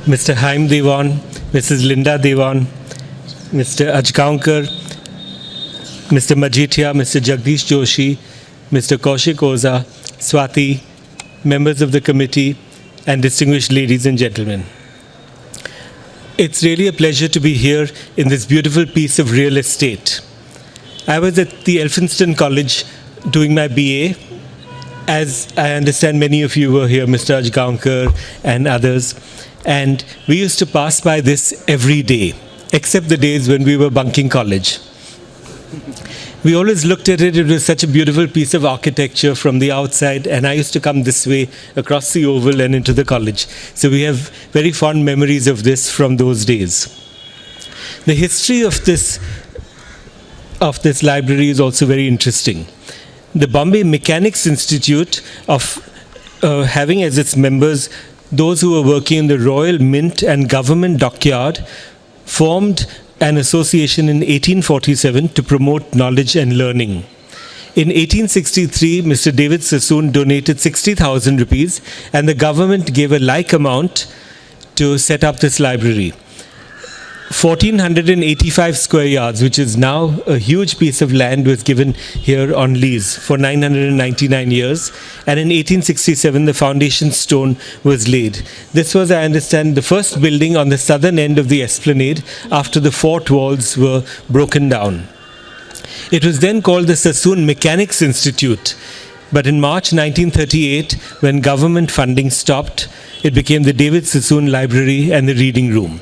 Mr. Haim Devan, Mrs. Linda Devan, Mr. Ajgaonkar, Mr. Majithia, Mr. Jagdish Joshi, Mr. Kaushik Oza, Swati, members of the committee, and distinguished ladies and gentlemen. It's really a pleasure to be here in this beautiful piece of real estate. I was at the Elphinstone College doing my BA. As I understand, many of you were here, Mr. Ajgaonkar and others. And we used to pass by this every day, except the days when we were bunking college. We always looked at it. It was such a beautiful piece of architecture from the outside, and I used to come this way across the oval and into the college. So we have very fond memories of this from those days. The history of this library is also very interesting. The Bombay Mechanics Institute, having as its members those who were working in the Royal Mint and Government Dockyard, formed an association in 1847 to promote knowledge and learning. In 1863, Mr. David Sassoon donated 60,000 rupees, and the government gave a like amount to set up this library. 1,485 square yards, which is now a huge piece of land, was given here on lease for 999 years. And in 1867, the foundation stone was laid. This was, I understand, the first building on the southern end of the esplanade after the fort walls were broken down. It was then called the Sassoon Mechanics Institute. But in March 1938, when government funding stopped, it became the David Sassoon Library and the Reading Room.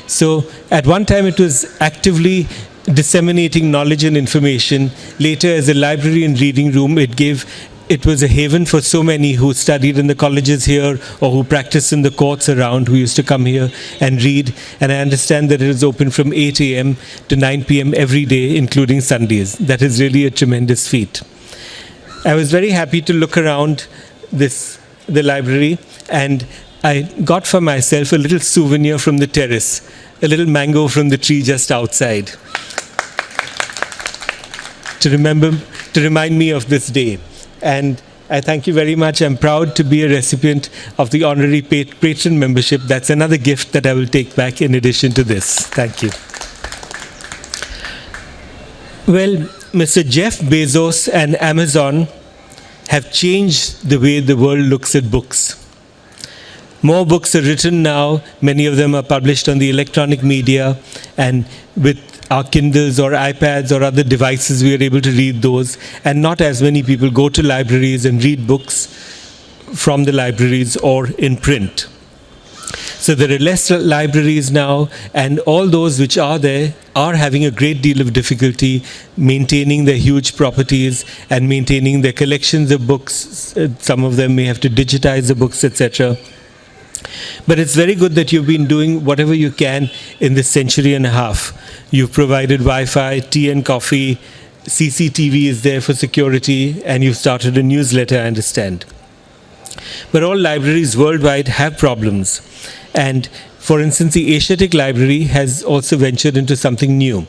So at one time it was actively disseminating knowledge and information. Later, as a library and reading room, it was a haven for so many who studied in the colleges here or who practiced in the courts around, who used to come here and read. And I understand that it is open from 8 a.m. to 9 p.m. every day, including Sundays. That is really a tremendous feat. I was very happy to look around the library, and I got for myself a little souvenir from the terrace, a little mango from the tree just outside, to remind me of this day. And I thank you very much. I'm proud to be a recipient of the honorary patron membership. That's another gift that I will take back in addition to this. Thank you. Well, Mr. Jeff Bezos and Amazon have changed the way the world looks at books. More books are written now. Many of them are published on the electronic media, and with our Kindles or iPads or other devices, we are able to read those. And not as many people go to libraries and read books from the libraries or in print. So there are less libraries now, and all those which are there are having a great deal of difficulty maintaining their huge properties and maintaining their collections of books. Some of them may have to digitize the books, etc. But it's very good that you've been doing whatever you can in this century and a half. You've provided Wi-Fi, tea and coffee, CCTV is there for security, and you've started a newsletter, I understand. But all libraries worldwide have problems. And for instance, the Asiatic Library has also ventured into something new.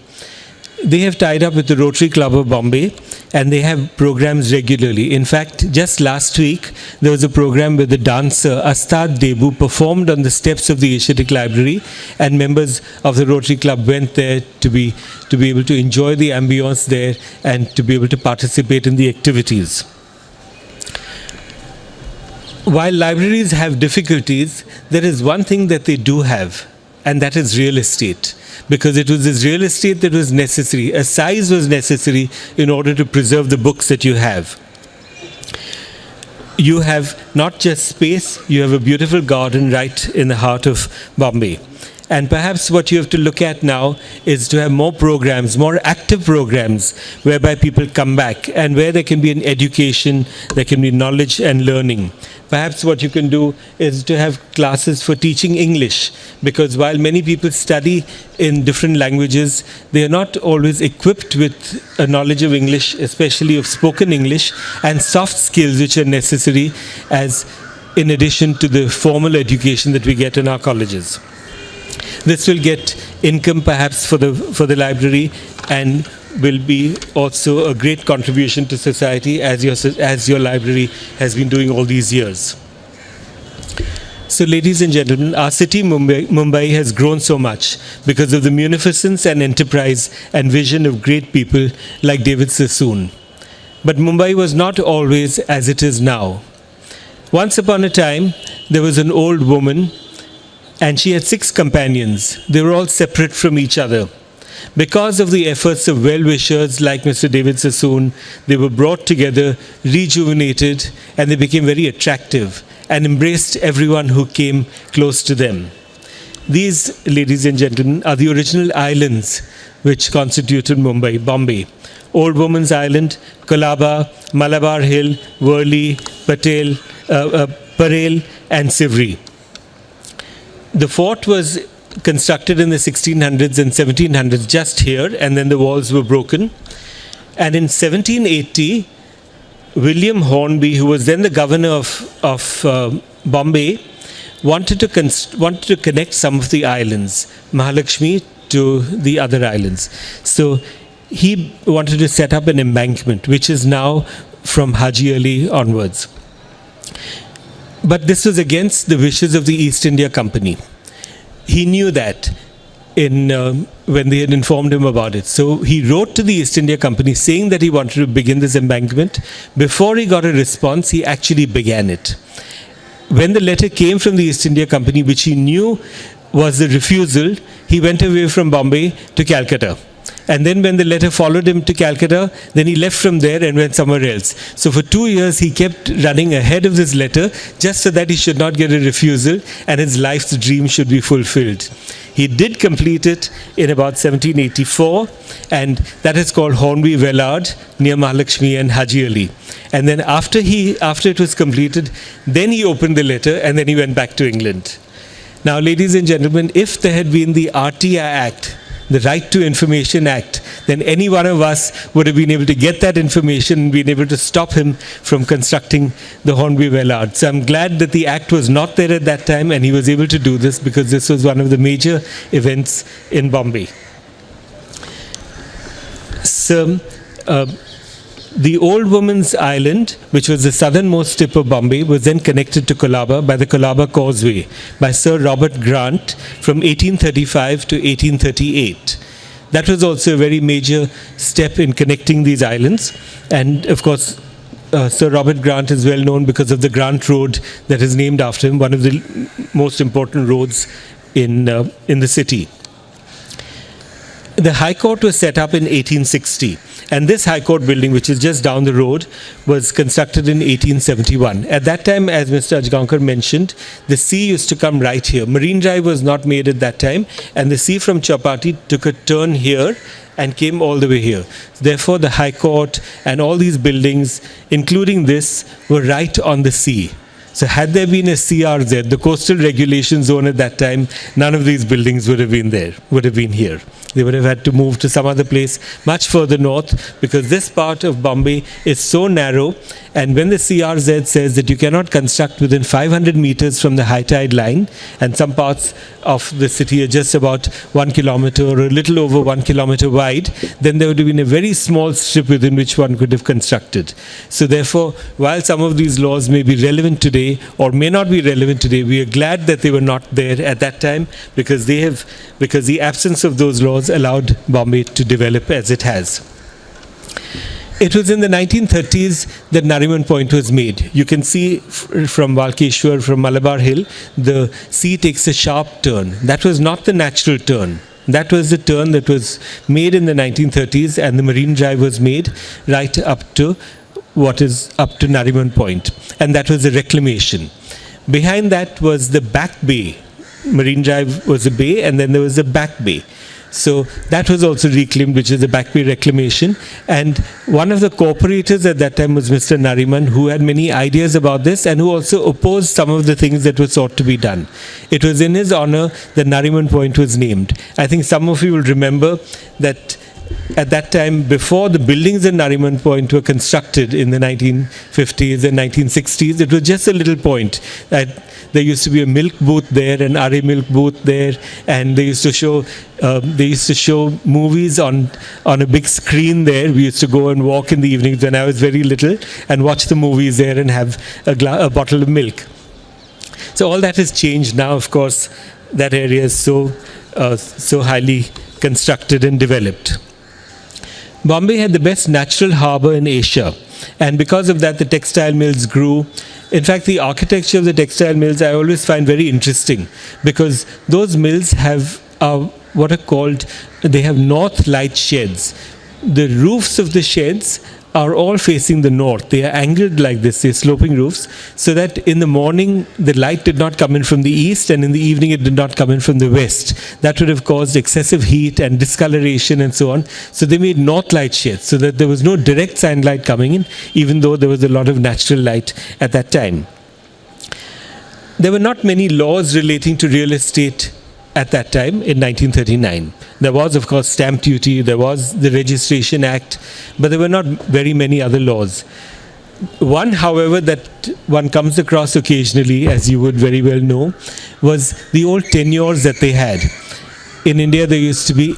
They have tied up with the Rotary Club of Bombay, and they have programs regularly. In fact, just last week, there was a program where the dancer Astad Debu performed on the steps of the Asiatic Library, and members of the Rotary Club went there to be able to enjoy the ambience there and to be able to participate in the activities. While libraries have difficulties, there is one thing that they do have, and that is real estate. Because it was this real estate that was necessary. A size was necessary in order to preserve the books that you have. You have not just space, you have a beautiful garden right in the heart of Bombay. And perhaps what you have to look at now is to have more programs, more active programs, whereby people come back and where there can be an education, there can be knowledge and learning. Perhaps what you can do is to have classes for teaching English, because while many people study in different languages, they are not always equipped with a knowledge of English, especially of spoken English, and soft skills which are necessary as in addition to the formal education that we get in our colleges. This will get income perhaps for the library, and will be also a great contribution to society as your library has been doing all these years. So, ladies and gentlemen, our city Mumbai has grown so much because of the munificence and enterprise and vision of great people like David Sassoon. But Mumbai was not always as it is now. Once upon a time, there was an old woman and she had 6 companions. They were all separate from each other. Because of the efforts of well-wishers like Mr. David Sassoon, they were brought together, rejuvenated, and they became very attractive and embraced everyone who came close to them. These, ladies and gentlemen, are the original islands which constituted Mumbai, Bombay. Old Woman's Island, Colaba, Malabar Hill, Worli, Parel, and Sivri. The fort was constructed in the 1600s and 1700s just here, and then the walls were broken. And in 1780, William Hornby, who was then the governor of Bombay, wanted to connect some of the islands, Mahalakshmi to the other islands. So he wanted to set up an embankment, which is now from Haji Ali onwards. But this was against the wishes of the East India Company. He knew that when they had informed him about it. So he wrote to the East India Company saying that he wanted to begin this embankment. Before he got a response, he actually began it. When the letter came from the East India Company, which he knew was the refusal, he went away from Bombay to Calcutta. And then when the letter followed him to Calcutta, then he left from there and went somewhere else. So for 2 years, he kept running ahead of this letter just so that he should not get a refusal and his life's dream should be fulfilled. He did complete it in about 1784, and that is called Hornby Vellard near Mahalakshmi and Haji Ali. And then after it was completed, then he opened the letter and then he went back to England. Now, ladies and gentlemen, if there had been the RTI Act, the Right to Information Act, then any one of us would have been able to get that information and been able to stop him from constructing the Hornby Vellard. So I'm glad that the act was not there at that time and he was able to do this, because this was one of the major events in Bombay. So, the Old Woman's Island, which was the southernmost tip of Bombay, was then connected to Colaba by the Colaba Causeway by Sir Robert Grant from 1835 to 1838. That was also a very major step in connecting these islands. And of course, Sir Robert Grant is well known because of the Grant Road that is named after him, one of the most important roads in the city. The High Court was set up in 1860. And this High Court building, which is just down the road, was constructed in 1871. At that time, as Mr. Ajgaonkar mentioned, the sea used to come right here. Marine Drive was not made at that time, and the sea from Chowpatty took a turn here and came all the way here. Therefore, the High Court and all these buildings, including this, were right on the sea. So had there been a CRZ, the Coastal Regulation Zone at that time, none of these buildings would have been there, would have been here. They would have had to move to some other place much further north, because this part of Bombay is so narrow, and when the CRZ says that you cannot construct within 500 meters from the high tide line, and some parts of the city are just about 1 kilometer or a little over 1 kilometer wide, then there would have been a very small strip within which one could have constructed. So therefore, while some of these laws may be relevant today or may not be relevant today, we are glad that they were not there at that time, because the absence of those laws allowed Bombay to develop as it has. It was in the 1930s that Nariman Point was made. You can see from Walkeshwar, from Malabar Hill, the sea takes a sharp turn. That was not the natural turn. That was the turn that was made in the 1930s, and the Marine Drive was made right up to what is up to Nariman Point. And that was a reclamation. Behind that was the back bay. Marine Drive was a bay, and then there was a back bay. So that was also reclaimed, which is the back bay reclamation. And one of the cooperators at that time was Mr. Nariman, who had many ideas about this and who also opposed some of the things that were sought to be done. It was in his honor that Nariman Point was named. I think some of you will remember that at that time, before the buildings in Nariman Point were constructed in the 1950s and 1960s, it was just a little point. There used to be a milk booth there, an RA milk booth there, and they used to show movies on a big screen there. We used to go and walk in the evenings when I was very little and watch the movies there and have a bottle of milk. So all that has changed now. Of course, that area is so highly constructed and developed. Bombay had the best natural harbour in Asia, and because of that the textile mills grew. In fact, the architecture of the textile mills I always find very interesting, because those mills have what are called, they have north light sheds. The roofs of the sheds are all facing the north. They are angled like this, they're sloping roofs, so that in the morning the light did not come in from the east, and in the evening it did not come in from the west. That would have caused excessive heat and discoloration and so on. So they made north light sheds so that there was no direct sunlight coming in, even though there was a lot of natural light at that time. There were not many laws relating to real estate at that time in 1939. There was, of course, stamp duty, there was the Registration Act, but there were not very many other laws. One, however, that one comes across occasionally, as you would very well know, was the old tenures that they had. In India, there used to be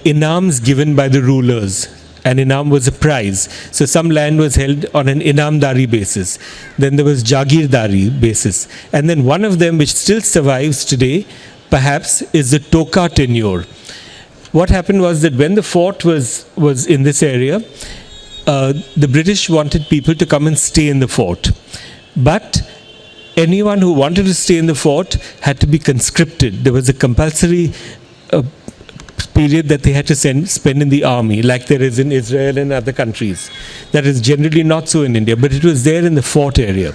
inams given by the rulers. An inam was a prize. So some land was held on an inamdari basis. Then there was jagirdari basis. And then one of them, which still survives today, perhaps, is the Toka tenure. What happened was that when the fort was in this area, the British wanted people to come and stay in the fort. But anyone who wanted to stay in the fort had to be conscripted. There was a compulsory period that they had to spend in the army, like there is in Israel and other countries. That is generally not so in India, but it was there in the fort area.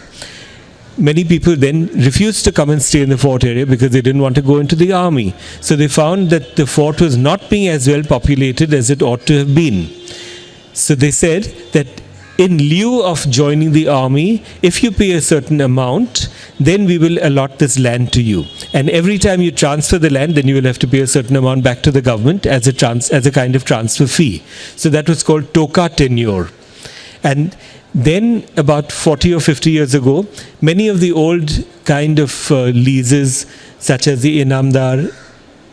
Many people then refused to come and stay in the fort area because they didn't want to go into the army. So they found that the fort was not being as well populated as it ought to have been. So they said that in lieu of joining the army, if you pay a certain amount, then we will allot this land to you. And every time you transfer the land, then you will have to pay a certain amount back to the government as a kind of transfer fee. So that was called Toka tenure. And then about 40 or 50 years ago, many of the old kind of leases, such as the Inamdar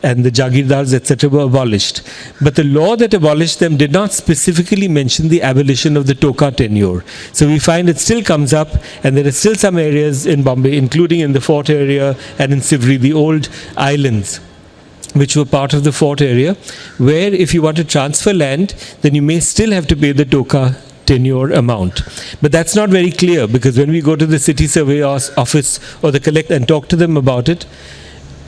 and the Jagirdars, etc., were abolished. But the law that abolished them did not specifically mention the abolition of the Toka tenure. So we find it still comes up, and there are still some areas in Bombay, including in the fort area and in Sivri, the old islands, which were part of the fort area, where if you want to transfer land, then you may still have to pay the Toka tenure amount. But that's not very clear, because when we go to the city survey office or the collect and talk to them about it,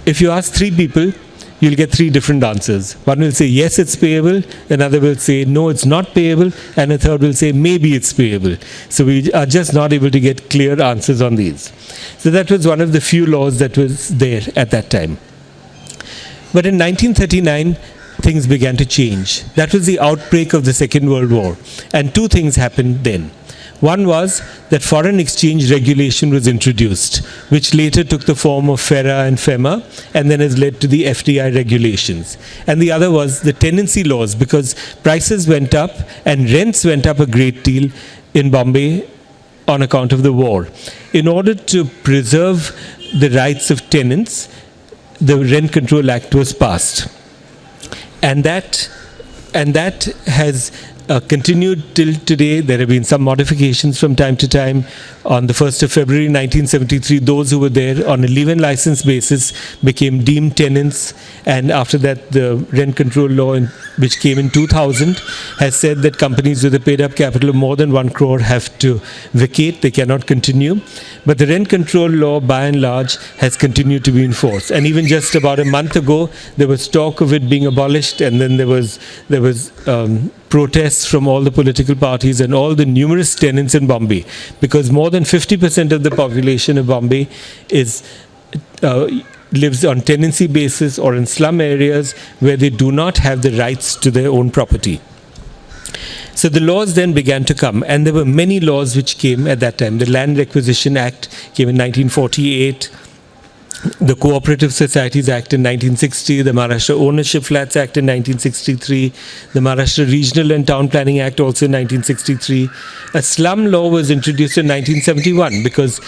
if you ask 3 people, you'll get 3 different answers. One will say yes, it's payable, another will say no, it's not payable, and a third will say maybe it's payable. So we are just not able to get clear answers on these. So that was one of the few laws that was there at that time. But in 1939, things began to change. That was the outbreak of the Second World War. And 2 things happened then. One was that foreign exchange regulation was introduced, which later took the form of FERA and FEMA, and then has led to the FDI regulations. And the other was the tenancy laws, because prices went up and rents went up a great deal in Bombay on account of the war. In order to preserve the rights of tenants, the Rent Control Act was passed. And that has continued till today. There have been some modifications from time to time. On the 1st of February 1973, those who were there on a live-in license basis became deemed tenants. And after that, the rent control law, which came in 2000, has said that companies with a paid-up capital of more than 1 crore have to vacate. They cannot continue. But the rent control law, by and large, has continued to be enforced. And even just about a month ago, there was talk of it being abolished, and then there was protests from all the political parties and all the numerous tenants in Bombay, because more than 50% of the population of Bombay lives on tenancy basis or in slum areas where they do not have the rights to their own property. So the laws then began to come, and there were many laws which came at that time. The Land Requisition Act came in 1948, the Cooperative Societies Act in 1960, the Maharashtra Ownership Flats Act in 1963, the Maharashtra Regional and Town Planning Act also in 1963. A slum law was introduced in 1971 because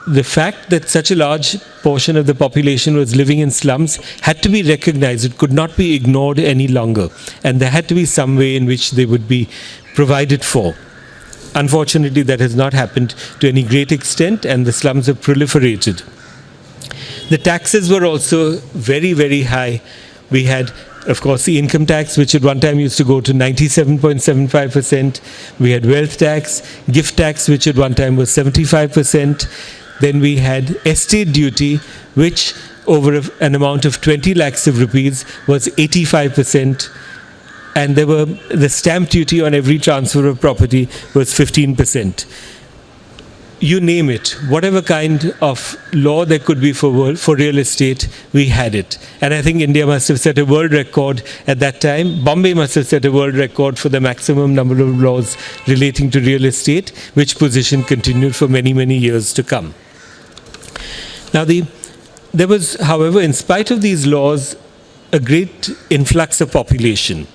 the fact that such a large portion of the population was living in slums had to be recognized. It could not be ignored any longer. And there had to be some way in which they would be provided for. unfortunately, that has not happened to any great extent, and the slums have proliferated. The taxes were also very, very high. We had, of course, the income tax, which at one time used to go to 97.75%. We had wealth tax, gift tax, which at one time was 75%. Then we had estate duty, which over an amount of 20 lakhs of rupees was 85%. And there were the stamp duty on every transfer of property was 15%. You name it, whatever kind of law there could be for real estate, we had it. And I think India must have set a world record at that time. Bombay must have set a world record for the maximum number of laws relating to real estate, which position continued for many, many years to come. Now, there was, however, in spite of these laws, a great influx of population.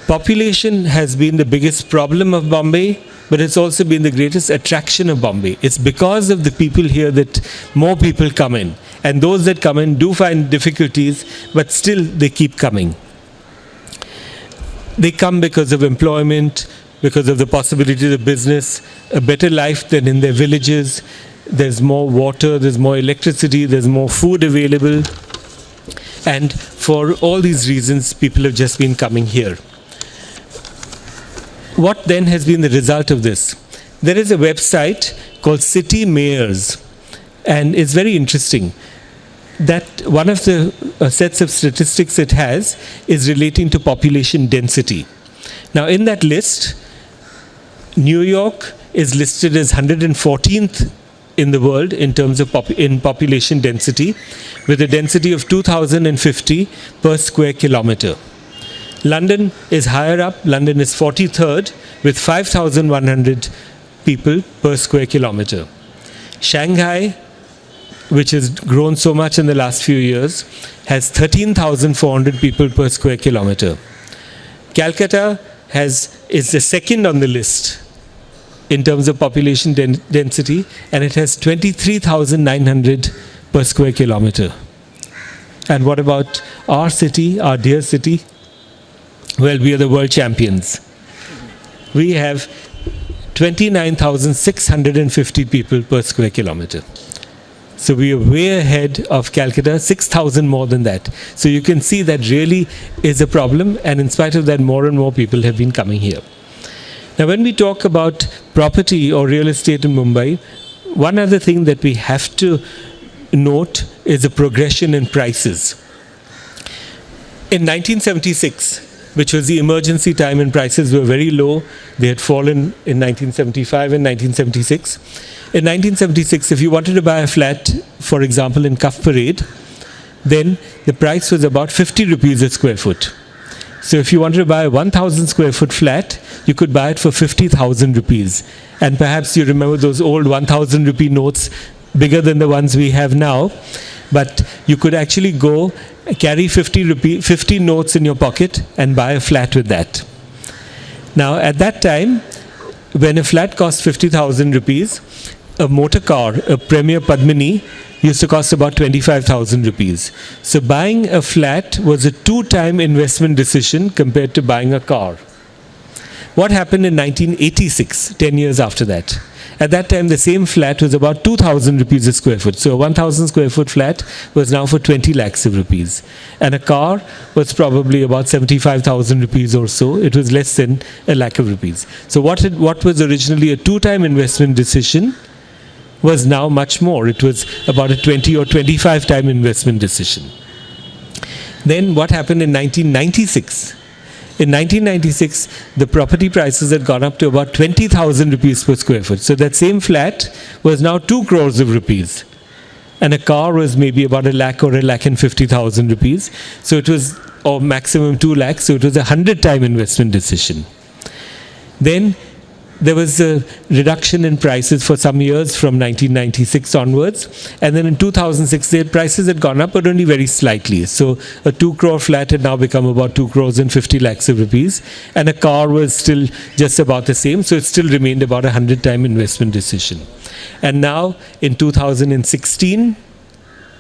Population has been the biggest problem of Bombay, but it's also been the greatest attraction of Bombay. It's because of the people here that more people come in. And those that come in do find difficulties, but still they keep coming. They come because of employment, because of the possibilities of business, a better life than in their villages. There's more water, there's more electricity, there's more food available. And for all these reasons, people have just been coming here. What then has been the result of this? There is a website called City Mayors, and it's very interesting that one of the sets of statistics it has is relating to population density. Now, in that list, New York is listed as 114th in the world in terms of population density, with a density of 2,050 per square kilometer. London is higher up. London is 43rd with 5,100 people per square kilometer. Shanghai, which has grown so much in the last few years, has 13,400 people per square kilometer. Calcutta is the second on the list in terms of population density, and it has 23,900 per square kilometer. And what about our city, our dear city? Well, we are the world champions. We have 29,650 people per square kilometer. So we are way ahead of Calcutta, 6,000 more than that. So you can see that really is a problem, and in spite of that, more and more people have been coming here. Now, when we talk about property or real estate in Mumbai, one other thing that we have to note is a progression in prices. In 1976, which was the emergency time and prices were very low. They had fallen in 1975 and 1976. In 1976, if you wanted to buy a flat, for example, in Cuff Parade, then the price was about 50 rupees a square foot. So if you wanted to buy a 1,000 square foot flat, you could buy it for 50,000 rupees. And perhaps you remember those old 1,000 rupee notes, bigger than the ones we have now. But you could actually go carry 50 notes in your pocket and buy a flat with that. Now, at that time, when a flat cost 50,000 rupees, a motor car, a Premier Padmini, used to cost about 25,000 rupees. So buying a flat was a 2-time investment decision compared to buying a car. What happened in 1986, 10 years after that? At that time, the same flat was about 2,000 rupees a square foot. So a 1,000 square foot flat was now for 20 lakhs of rupees. And a car was probably about 75,000 rupees or so. It was less than a lakh of rupees. So what was originally a 2-time investment decision was now much more. It was about a 20 or 25-time investment decision. Then what happened in 1996? In 1996, the property prices had gone up to about 20,000 rupees per square foot. So that same flat was now 2 crores of rupees. And a car was maybe about a lakh or a lakh and 50,000 rupees. So it was, or maximum 2 lakhs. So it was a 100-time investment decision. Then there was a reduction in prices for some years from 1996 onwards. And then in 2006, the prices had gone up, but only very slightly. So a 2 crore flat had now become about 2 crores and 50 lakhs of rupees. And a car was still just about the same. So it still remained about a 100-time investment decision. And now in 2016,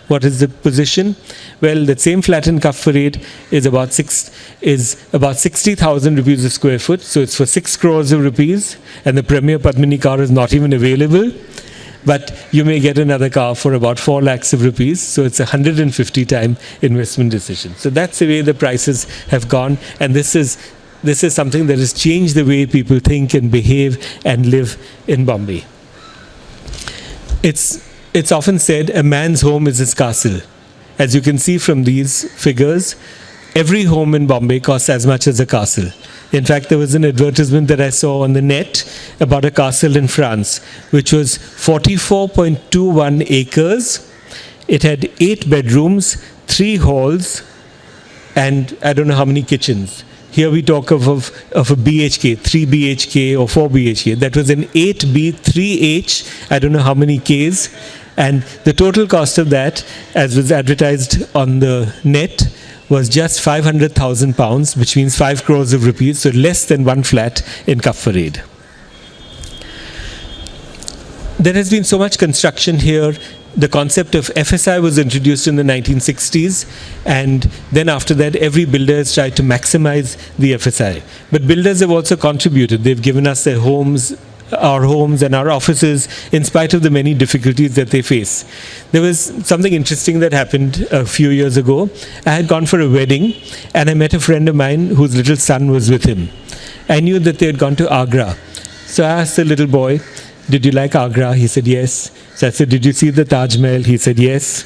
What is the position? Well, that same flat in Cuff Parade is about 60,000 rupees a square foot. So it's for 6 crores of rupees, and the Premier Padmini car is not even available. But you may get another car for about 4 lakhs of rupees. So it's a 150-time investment decision. So that's the way the prices have gone. And this is something that has changed the way people think and behave and live in Bombay. It's often said a man's home is his castle. As you can see from these figures, every home in Bombay costs as much as a castle. In fact, there was an advertisement that I saw on the net about a castle in France, which was 44.21 acres. It had 8 bedrooms, 3 halls, and I don't know how many kitchens. Here we talk of a BHK, 3 BHK or 4 BHK. That was an 8B, 3H, I don't know how many Ks. And the total cost of that, as was advertised on the net, was just 500,000 pounds, which means 5 crores of rupees, so less than one flat in Cuff Parade. There has been so much construction here. The concept of FSI was introduced in the 1960s, and then after that, every builder has tried to maximize the FSI. But builders have also contributed. They've given us their homes, our homes and our offices, in spite of the many difficulties that they face. There was something interesting that happened a few years ago. I had gone for a wedding, and I met a friend of mine whose little son was with him. I knew that they had gone to Agra. So I asked the little boy, "Did you like Agra?" He said, "Yes." So I said, "Did you see the Taj Mahal?" He said, "Yes."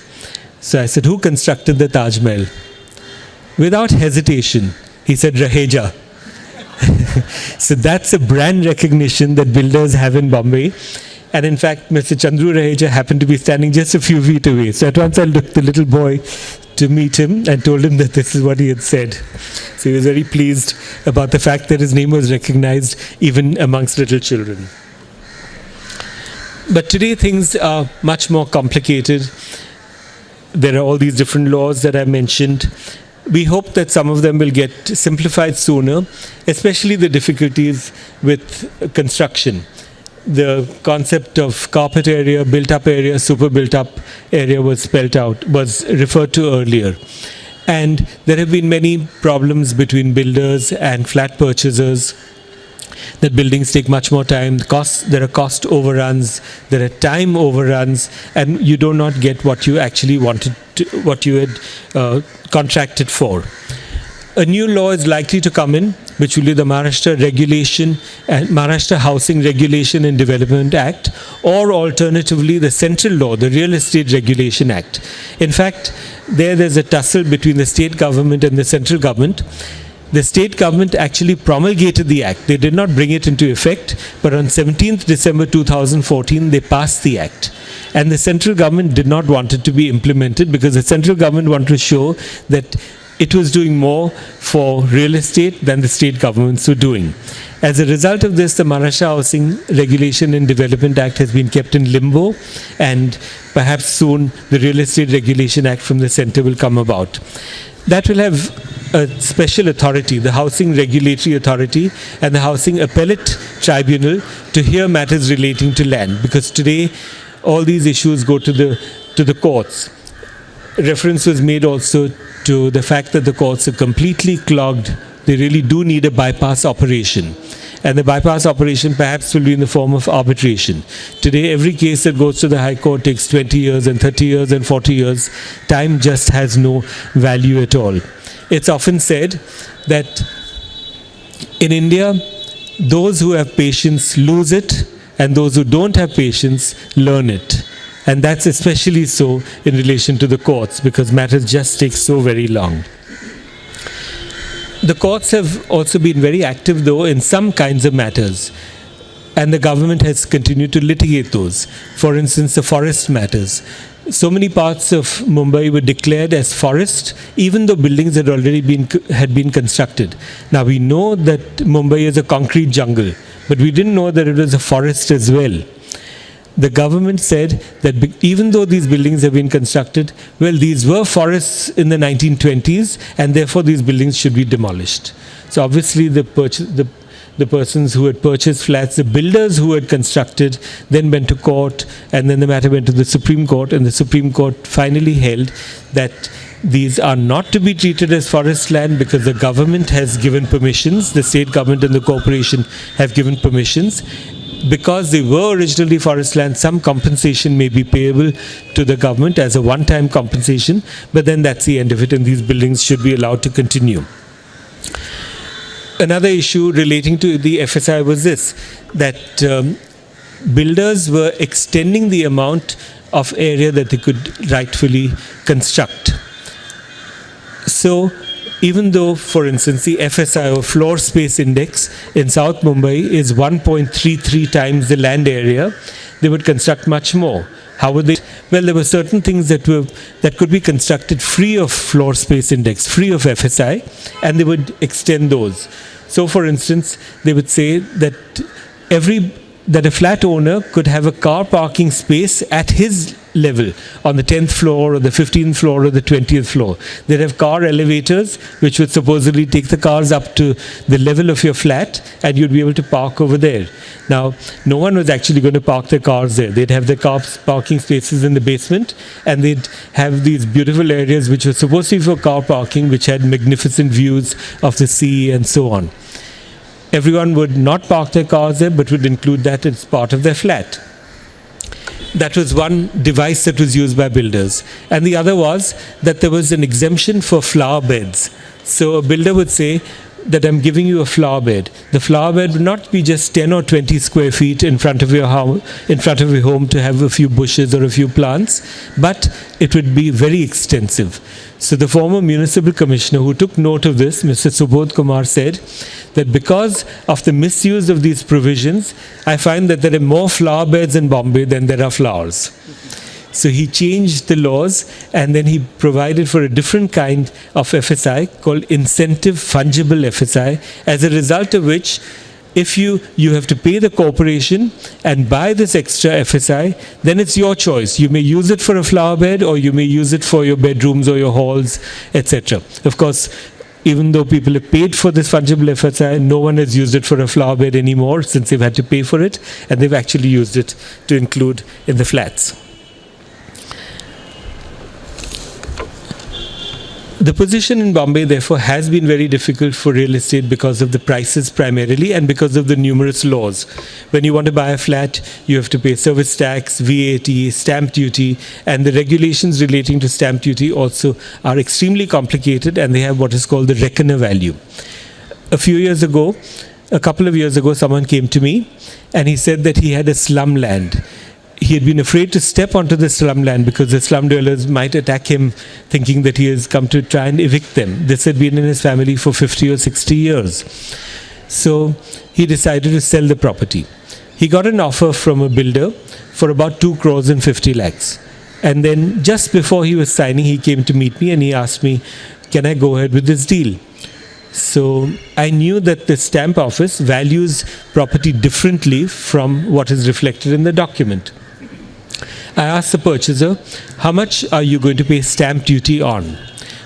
So I said, "Who constructed the Taj Mahal?" Without hesitation, he said, "Raheja." So that's a brand recognition that builders have in Bombay. And in fact, Mr. Chandru Raheja happened to be standing just a few feet away. So at once I looked the little boy to meet him and told him that this is what he had said. So he was very pleased about the fact that his name was recognized even amongst little children. But today things are much more complicated. There are all these different laws that I mentioned. We hope that some of them will get simplified sooner, especially the difficulties with construction. The concept of carpet area, built-up area, super built-up area was referred to earlier. And there have been many problems between builders and flat purchasers, that buildings take much more time, there are cost overruns, there are time overruns, and you do not get what you actually wanted to, what you had contracted for. A new law is likely to come in, which will be the Maharashtra Housing Regulation and Development Act, or alternatively the central law, the Real Estate Regulation Act. In fact, there's a tussle between the state government and the central government. The state government actually promulgated the act. They did not bring it into effect, but on 17th December 2014, they passed the act. And the central government did not want it to be implemented because the central government wanted to show that it was doing more for real estate than the state governments were doing. As a result of this, the Maharashtra Housing Regulation and Development Act has been kept in limbo, and perhaps soon the Real Estate Regulation Act from the center will come about. That will have a special authority, the Housing Regulatory Authority and the Housing Appellate Tribunal, to hear matters relating to land, because today all these issues go to the courts. Reference was made also to the fact that the courts are completely clogged. They really do need a bypass operation. And the bypass operation perhaps will be in the form of arbitration. Today, every case that goes to the High Court takes 20 years and 30 years and 40 years. Time just has no value at all. It's often said that in India, those who have patience lose it, and those who don't have patience learn it. And that's especially so in relation to the courts, because matters just take so very long. The courts have also been very active, though, in some kinds of matters, and the government has continued to litigate those. For instance, the forest matters. So many parts of Mumbai were declared as forest, even though buildings had already been constructed. Now we know that Mumbai is a concrete jungle, but we didn't know that it was a forest as well. The government said that even though these buildings have been constructed, well, these were forests in the 1920s, and therefore these buildings should be demolished. So obviously the the persons who had purchased flats, the builders who had constructed, then went to court, and then the matter went to the Supreme Court, and the Supreme Court finally held that these are not to be treated as forest land because the government has given permissions, the state government and the corporation have given permissions. Because they were originally forest land, some compensation may be payable to the government as a one-time compensation, but then that's the end of it, and these buildings should be allowed to continue. Another issue relating to the FSI was this, that builders were extending the amount of area that they could rightfully construct. So even though, for instance, the FSI or floor space index in South Mumbai is 1.33 times the land area, they would construct much more. How would they? Well, there were certain things that could be constructed free of floor space index, free of FSI, and they would extend those. So, for instance, they would say that that a flat owner could have a car parking space at his level on the 10th floor or the 15th floor or the 20th floor. They'd have car elevators which would supposedly take the cars up to the level of your flat, and you'd be able to park over there. Now, no one was actually going to park their cars there. They'd have their car parking spaces in the basement, and they'd have these beautiful areas which were supposed to be for car parking, which had magnificent views of the sea and so on. Everyone would not park their cars there, but would include that as part of their flat. That was one device that was used by builders. And the other was that there was an exemption for flower beds. So a builder would say that I'm giving you a flower bed. The flower bed would not be just 10 or 20 square feet in front of your home to have a few bushes or a few plants, but it would be very extensive. So the former municipal commissioner who took note of this, Mr. Subodh Kumar, said that because of the misuse of these provisions, I find that there are more flower beds in Bombay than there are flowers. So he changed the laws, and then he provided for a different kind of FSI called incentive fungible FSI, as a result of which if you have to pay the corporation and buy this extra FSI, then it's your choice. You may use it for a flower bed, or you may use it for your bedrooms or your halls, etc. Of course, even though people have paid for this fungible FSI, no one has used it for a flower bed anymore since they've had to pay for it, and they've actually used it to include in the flats. The position in Bombay, therefore, has been very difficult for real estate because of the prices primarily and because of the numerous laws. When you want to buy a flat, you have to pay service tax, VAT, stamp duty, and the regulations relating to stamp duty also are extremely complicated, and they have what is called the reckoner value. A couple of years ago, someone came to me and he said that he had a slum land. He had been afraid to step onto the slum land because the slum dwellers might attack him, thinking that he has come to try and evict them. This had been in his family for 50 or 60 years. So he decided to sell the property. He got an offer from a builder for about 2 crores and 50 lakhs. And then just before he was signing, he came to meet me and he asked me, can I go ahead with this deal? So I knew that the stamp office values property differently from what is reflected in the document. I asked the purchaser, how much are you going to pay stamp duty on?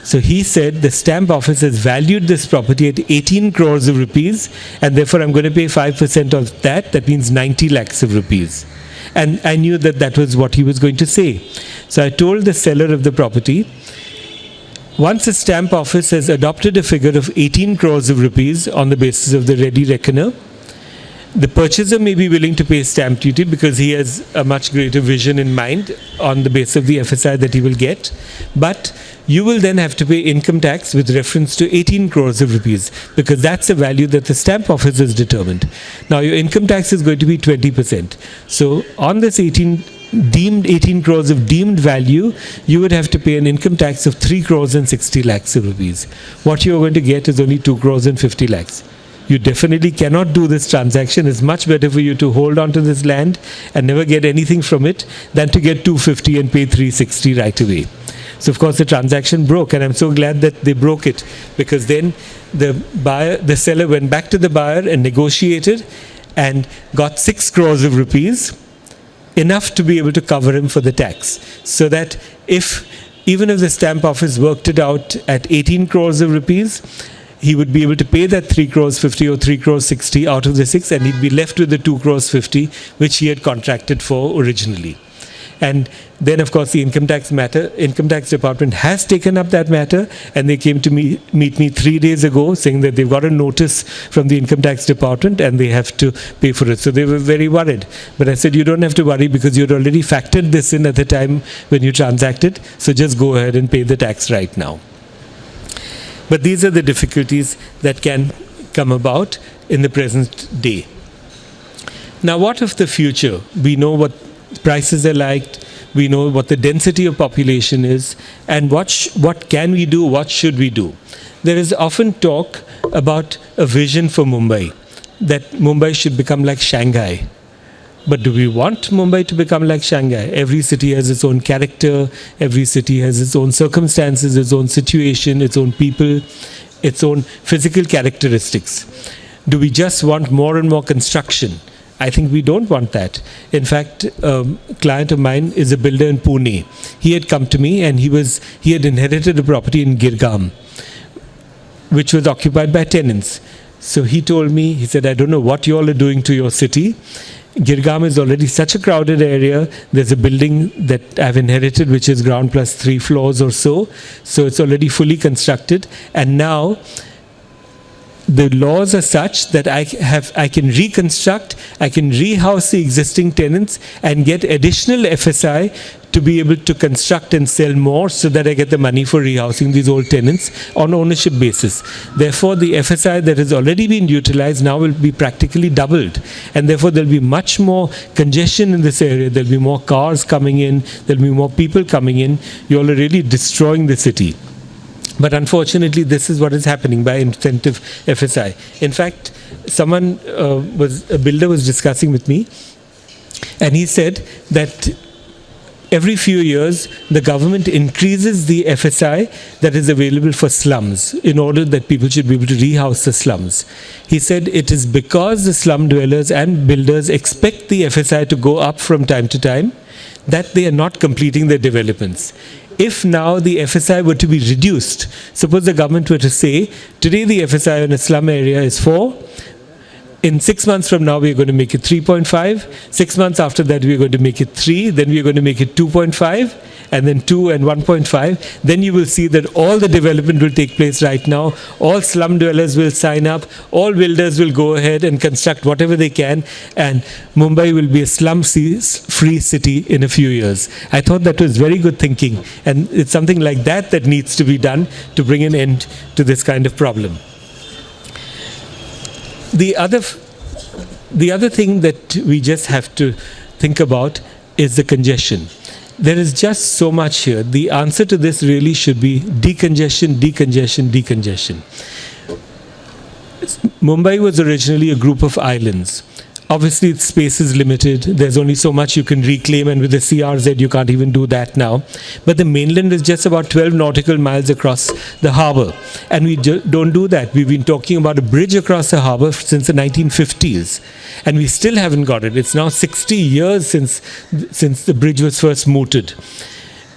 So he said the stamp office has valued this property at 18 crores of rupees, and therefore I'm going to pay 5% of that. That means 90 lakhs of rupees. And I knew that that was what he was going to say. So I told the seller of the property, once the stamp office has adopted a figure of 18 crores of rupees on the basis of the ready reckoner, the purchaser may be willing to pay stamp duty because he has a much greater vision in mind on the basis of the FSI that he will get. But you will then have to pay income tax with reference to 18 crores of rupees because that's the value that the stamp office has determined. Now your income tax is going to be 20%. So on this 18 crores of deemed value, you would have to pay an income tax of 3 crores and 60 lakhs of rupees. What you are going to get is only 2 crores and 50 lakhs. You definitely cannot do this transaction. It's much better for you to hold on to this land and never get anything from it than to get 250 and pay 360 right away. So of course the transaction broke, and I'm so glad that they broke it, because then the seller went back to the buyer and negotiated and got 6 crores of rupees, enough to be able to cover him for the tax. So that even if the stamp office worked it out at 18 crores of rupees, he would be able to pay that 3 crores 50 or 3 crores 60 out of the 6, and he'd be left with the 2 crores 50 which he had contracted for originally. And then, of course, the income tax department has taken up that matter, and they came to meet me 3 days ago saying that they've got a notice from the income tax department and they have to pay for it. So they were very worried. But I said, you don't have to worry because you'd already factored this in at the time when you transacted. So just go ahead and pay the tax right now. But these are the difficulties that can come about in the present day. Now, what of the future? We know what prices are like, we know what the density of population is, and what can we do, what should we do? There is often talk about a vision for Mumbai, that Mumbai should become like Shanghai. But do we want Mumbai to become like Shanghai? Every city has its own character, every city has its own circumstances, its own situation, its own people, its own physical characteristics. Do we just want more and more construction? I think we don't want that. In fact, a client of mine is a builder in Pune. He had come to me and he had inherited a property in Girgaon, which was occupied by tenants. So he told me, he said, I don't know what you all are doing to your city. Girgaon is already such a crowded area. There's a building that I've inherited, which is ground plus 3 floors or so. So it's already fully constructed. And now the laws are such that I can reconstruct, I can rehouse the existing tenants and get additional FSI to be able to construct and sell more so that I get the money for rehousing these old tenants on ownership basis. Therefore, the FSI that has already been utilized now will be practically doubled. And therefore, there'll be much more congestion in this area. There'll be more cars coming in. There'll be more people coming in. You all are really destroying the city. But unfortunately, this is what is happening by incentive FSI. In fact, a builder was discussing with me, and he said that every few years, the government increases the FSI that is available for slums in order that people should be able to rehouse the slums. He said it is because the slum dwellers and builders expect the FSI to go up from time to time that they are not completing their developments. If now the FSI were to be reduced, suppose the government were to say, today the FSI in a slum area is 4, in 6 months from now we're going to make it 3.5, 6 months after that we're going to make it 3, then we're going to make it 2.5, and then 2 and 1.5, then you will see that all the development will take place right now, all slum dwellers will sign up, all builders will go ahead and construct whatever they can, and Mumbai will be a slum-free city in a few years. I thought that was very good thinking, and it's something like that that needs to be done to bring an end to this kind of problem. The other thing that we just have to think about is the congestion. There is just so much here. The answer to this really should be decongestion, decongestion, decongestion. Mumbai was originally a group of islands. Obviously, its space is limited. There's only so much you can reclaim, and with the CRZ, you can't even do that now. But the mainland is just about 12 nautical miles across the harbour, and we don't do that. We've been talking about a bridge across the harbour since the 1950s, and we still haven't got it. It's now 60 years since the bridge was first mooted.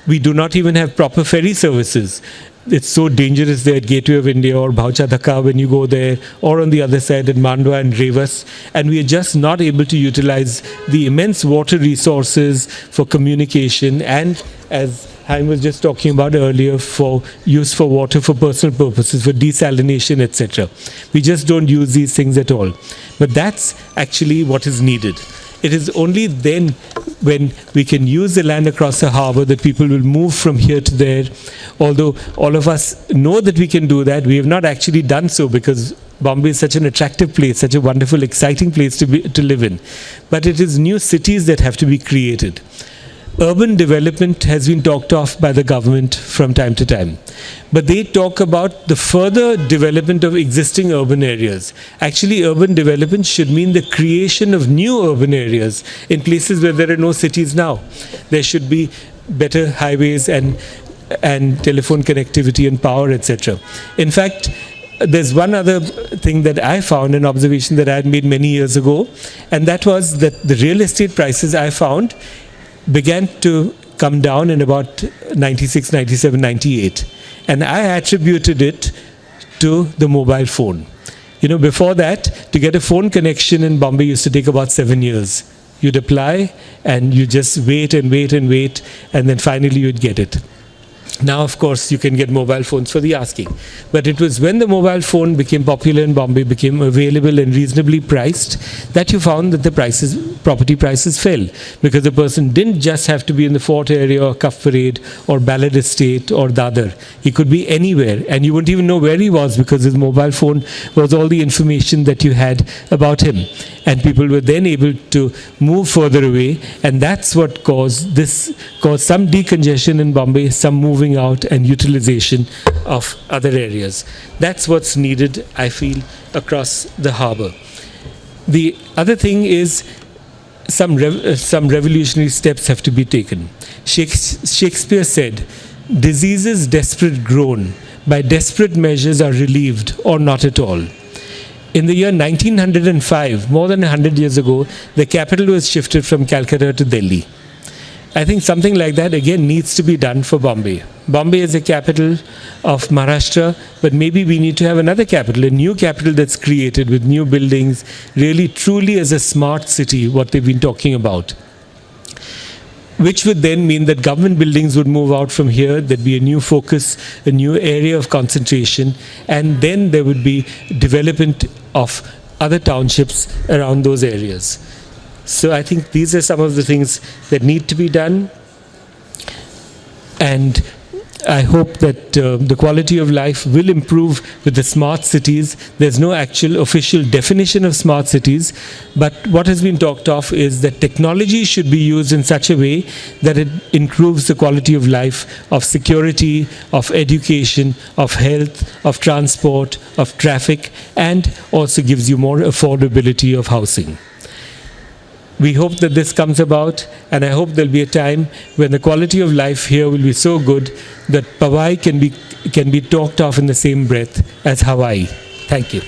We do not even have proper ferry services. It's so dangerous there at Gateway of India or Bhaucha Dhaka when you go there, or on the other side at Mandwa and Revas, and we are just not able to utilize the immense water resources for communication and, as Haim was just talking about earlier, for use for water for personal purposes, for desalination, etc. We just don't use these things at all. But that's actually what is needed. It is only then when we can use the land across the harbour that people will move from here to there. Although all of us know that we can do that, we have not actually done so because Bombay is such an attractive place, such a wonderful, exciting place to live in. But it is new cities that have to be created. Urban development has been talked of by the government from time to time. But they talk about the further development of existing urban areas. Actually, urban development should mean the creation of new urban areas in places where there are no cities now. There should be better highways and telephone connectivity and power, etc. In fact, there's one other thing that I found, an observation that I had made many years ago, and that was that the real estate prices I found began to come down in about 96, 97, 98. And I attributed it to the mobile phone. Before that, to get a phone connection in Bombay used to take about 7 years. You'd apply and you just wait and wait and wait, and then finally you'd get it. Now, of course, you can get mobile phones for the asking. But it was when the mobile phone became popular in Bombay, became available and reasonably priced, that you found that the property prices fell. Because the person didn't just have to be in the Fort area or Cuff Parade or Ballad Estate or Dadar. He could be anywhere, and you wouldn't even know where he was, because his mobile phone was all the information that you had about him. And people were then able to move further away, and that's what caused some decongestion in Bombay, some moving out and utilization of other areas. That's what's needed, I feel, across the harbour. The other thing is some revolutionary steps have to be taken. Shakespeare said, "Diseases desperate grown, by desperate measures are relieved, or not at all." In the year 1905, more than 100 years ago, the capital was shifted from Calcutta to Delhi. I think something like that again needs to be done for Bombay. Bombay is the capital of Maharashtra, but maybe we need to have another capital, a new capital that's created with new buildings, really truly as a smart city, what they've been talking about. Which would then mean that government buildings would move out from here, there'd be a new focus, a new area of concentration, and then there would be development of other townships around those areas. So I think these are some of the things that need to be done, and I hope that the quality of life will improve with the smart cities. There's no actual official definition of smart cities, but what has been talked of is that technology should be used in such a way that it improves the quality of life, of security, of education, of health, of transport, of traffic, and also gives you more affordability of housing. We hope that this comes about, and I hope there'll be a time when the quality of life here will be so good that Powai can be talked of in the same breath as Hawaii. Thank you.